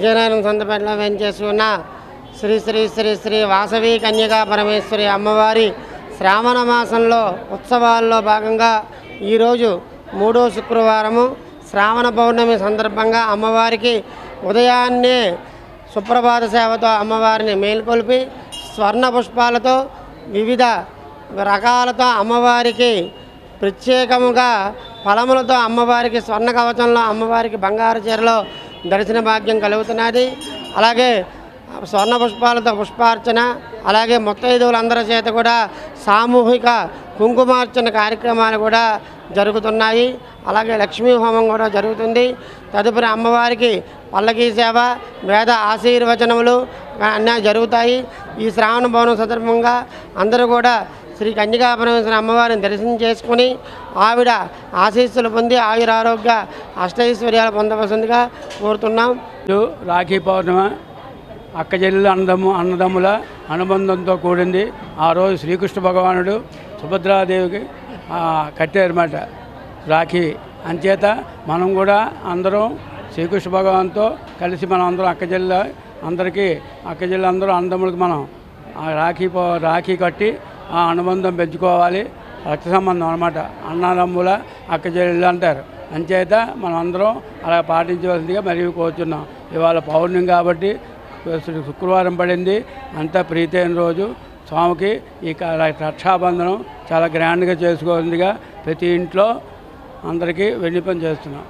విజయనగరం సంతపేటలో వేంచేసి ఉన్న శ్రీ శ్రీ శ్రీ శ్రీ వాసవి కన్యకా పరమేశ్వరి అమ్మవారి శ్రావణ మాసంలో ఉత్సవాల్లో భాగంగా ఈరోజు 3వ శుక్రవారము శ్రావణ పౌర్ణమి సందర్భంగా అమ్మవారికి ఉదయాన్నే సుప్రభాత సేవతో అమ్మవారిని మేల్కొల్పి స్వర్ణ పుష్పాలతో వివిధ రకాలతో అమ్మవారికి ప్రత్యేకముగా ఫలములతో అమ్మవారికి స్వర్ణ కవచంలో అమ్మవారికి బంగారు చీరలో దర్శన భాగ్యం కలుగుతున్నది. అలాగే స్వర్ణ పుష్పాలతో పుష్పార్చన, అలాగే ముత్తైదువులందరి చేత కూడా సామూహిక కుంకుమార్చన కార్యక్రమాలు కూడా జరుగుతున్నాయి. అలాగే లక్ష్మీ హోమం కూడా జరుగుతుంది. తదుపరి అమ్మవారికి పల్లకీ సేవ, వేద ఆశీర్వచనములు అన్నీ జరుగుతాయి. ఈ శ్రావణ పౌర్ణమి సందర్భంగా అందరూ కూడా శ్రీ కన్యకా పరమేశ్వరి అమ్మవారిని దర్శనం చేసుకుని ఆవిడ ఆశీస్సులు పొంది ఆయురారోగ్య అష్టైశ్వర్యాలు పొందవలసిందిగా కోరుతున్నాం. రాఖీ పౌర్ణమి అక్కచెల్లెల అన్నదమ్ముల అనుబంధంతో కూడింది. ఆ రోజు శ్రీకృష్ణ భగవానుడు సుభద్రాదేవికి కట్టారన్నమాట రాఖీ. అంచేత మనం కూడా అందరం శ్రీకృష్ణ భగవాన్తో కలిసి మనం అందరం అక్కచెల్లెలందరూ అన్నదమ్ములకి మనం రాఖీ కట్టి ఆ అనుబంధం పెంచుకోవాలి. రక్త సంబంధం అన్నమాట. అన్నదమ్ముల అక్కచెల్లెలు అంటారు. అంచేత మనం అందరం అలా పాటించవలసిందిగా మరియు కోరుచున్నాం. ఇవాళ పౌర్ణమి కాబట్టి శుక్రవారం పడింది. అంతా ప్రీతైన రోజు స్వామికి ఈ రక్షాబంధనం చాలా గ్రాండ్గా చేసుకోవాల్సిందిగా ప్రతి ఇంట్లో అందరికీ విన్నపం చేస్తున్నాం.